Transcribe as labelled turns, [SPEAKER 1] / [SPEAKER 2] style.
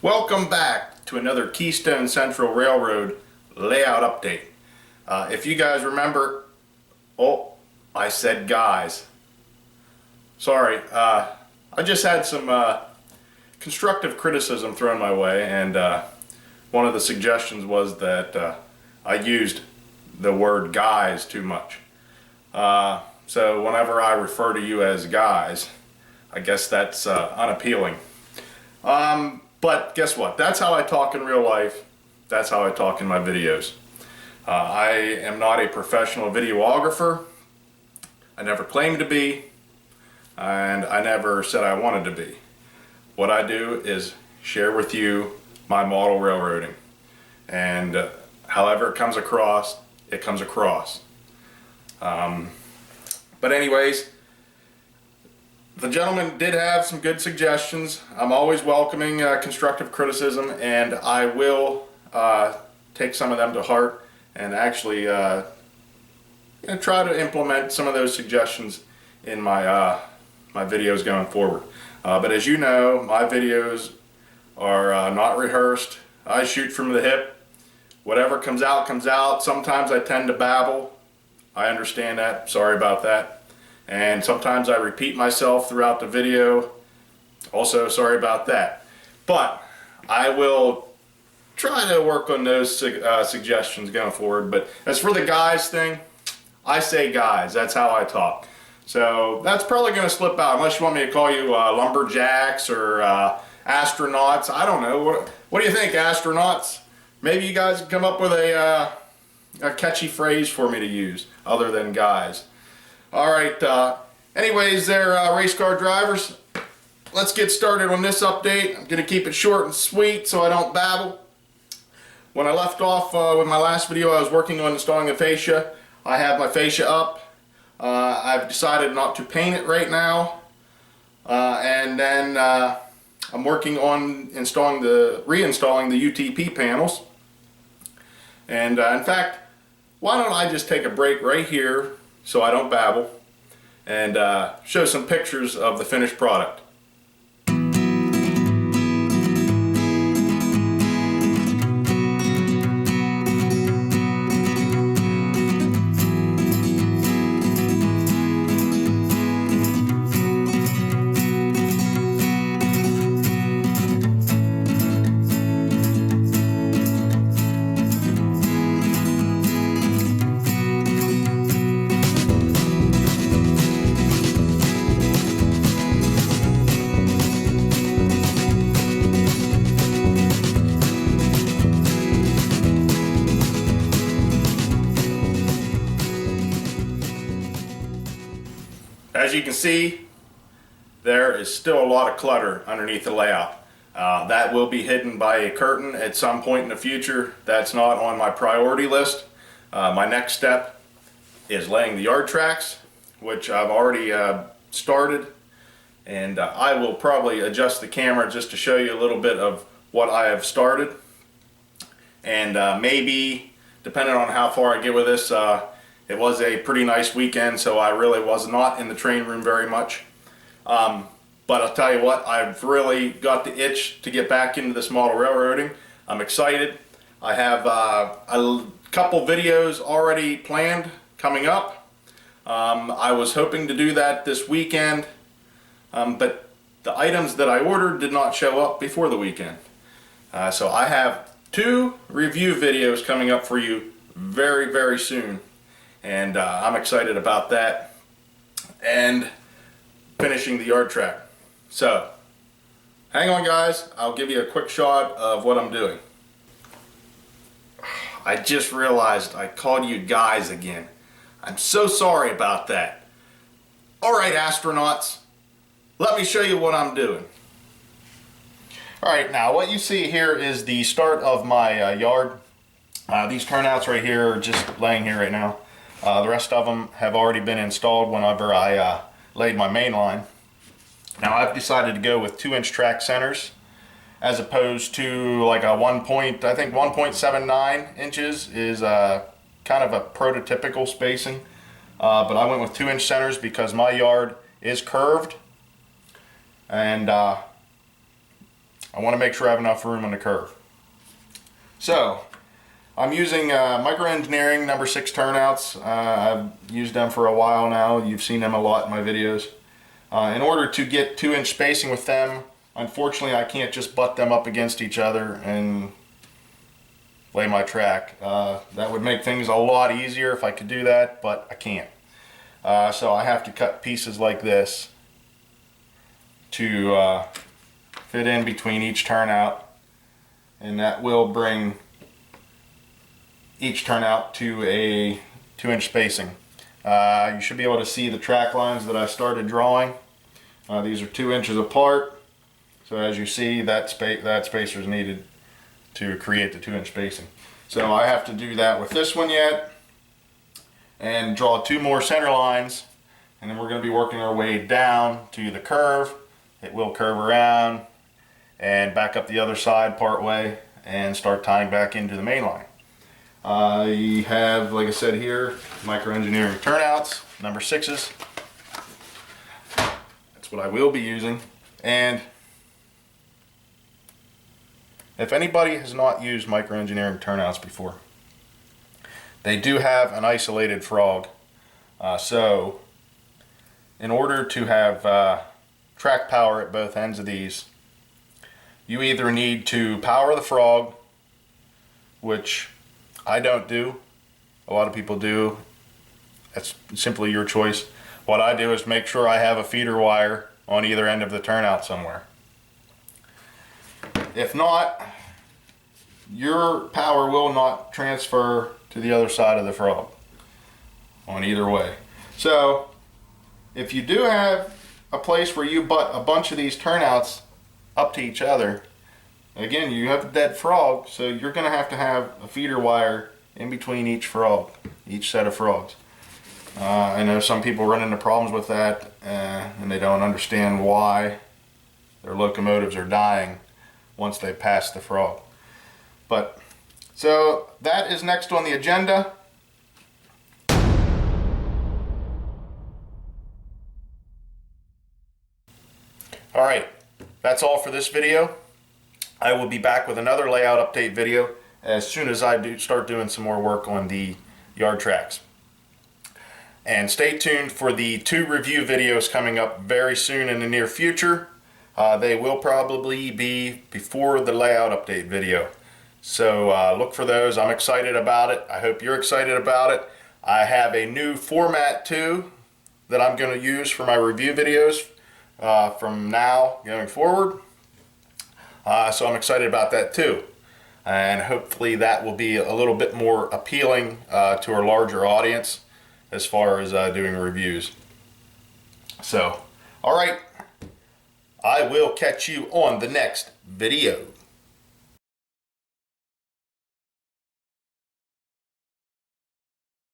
[SPEAKER 1] Welcome back to another Keystone Central Railroad layout update. If you guys remember, oh, I said guys. Sorry, I just had some constructive criticism thrown my way, and one of the suggestions was that I used the word guys too much. So whenever I refer to you as guys, I guess that's unappealing. But guess what? That's how I talk in real life. That's how I talk in my videos. I am not a professional videographer. I never claimed to be, and I never said I wanted to be. What I do is share with you my model railroading, and however it comes across, it comes across. But anyways, the gentleman did have some good suggestions. I'm always welcoming constructive criticism, and I will take some of them to heart and actually try to implement some of those suggestions in my my videos going forward. But as you know, my videos are not rehearsed. I shoot from the hip. Whatever comes out, comes out. Sometimes I tend to babble. I understand that. Sorry about that. And sometimes I repeat myself throughout the video. Also, sorry about that. But I will try to work on those suggestions going forward. But as for the guys thing, I say guys. That's how I talk. So that's probably going to slip out, unless you want me to call you lumberjacks or astronauts. I don't know. What do you think, astronauts? Maybe you guys can come up with a catchy phrase for me to use other than guys. Alright, anyways there, race car drivers, let's get started on this update. I'm going to keep it short and sweet so I don't babble. When I left off with my last video, I was working on installing the fascia. I have my fascia up. I've decided not to paint it right now. And then I'm working on reinstalling the UTP panels. And in fact, why don't I just take a break right here so I don't babble and show some pictures of the finished product. As you can see, there is still a lot of clutter underneath the layout. That will be hidden by a curtain at some point in the future. That's not on my priority list. My next step is laying the yard tracks, which I've already started, and I will probably adjust the camera just to show you a little bit of what I have started. And maybe, depending on how far I get with this, it was a pretty nice weekend, so I really was not in the train room very much. But I'll tell you what, I've really got the itch to get back into this model railroading. I'm excited. I have a couple videos already planned coming up. I was hoping to do that this weekend, but the items that I ordered did not show up before the weekend. So I have 2 review videos coming up for you very, very soon. And I'm excited about that, and finishing the yard track. So hang on guys, I'll give you a quick shot of what I'm doing. I just realized I called you guys again. I'm so sorry about that. Alright astronauts, let me show you what I'm doing. Alright, now what you see here is the start of my yard. These turnouts right here are just laying here right now. The rest of them have already been installed whenever I laid my main line. Now I've decided to go with 2-inch track centers as opposed to like a 1.79 inches is kind of a prototypical spacing. But I went with 2-inch centers because my yard is curved, and I want to make sure I have enough room on the curve. So I'm using Micro Engineering number 6 turnouts. I've used them for a while now. You've seen them a lot in my videos. In order to get 2-inch spacing with them, unfortunately I can't just butt them up against each other and lay my track. That would make things a lot easier if I could do that, but I can't. So I have to cut pieces like this to fit in between each turnout, and that will bring each turnout to a 2-inch spacing. You should be able to see the track lines that I started drawing. These are 2 inches apart, so as you see, that spacer is needed to create the 2-inch spacing. So I have to do that with this one yet, and draw 2 more center lines, and then we're going to be working our way down to the curve. It will curve around and back up the other side part way and start tying back into the main line. I have, like I said here, Micro Engineering turnouts, number 6s. That's what I will be using. And if anybody has not used Micro Engineering turnouts before, they do have an isolated frog. So in order to have track power at both ends of these, you either need to power the frog, which I don't do. A lot of people do. That's simply your choice. What I do is make sure I have a feeder wire on either end of the turnout somewhere. If not, your power will not transfer to the other side of the frog on either way. So if you do have a place where you butt a bunch of these turnouts up to each other, again, you have a dead frog, so you're going to have a feeder wire in between each frog, each set of frogs. I know some people run into problems with that, and they don't understand why their locomotives are dying once they pass the frog. But so that is next on the agenda. All right, that's all for this video. I will be back with another layout update video as soon as I start doing some more work on the yard tracks. And stay tuned for the 2 review videos coming up very soon in the near future. They will probably be before the layout update video. So look for those. I'm excited about it. I hope you're excited about it. I have a new format too that I'm going to use for my review videos from now going forward. So I'm excited about that too. And hopefully that will be a little bit more appealing to our larger audience as far as doing reviews. So, alright, I will catch you on the next video.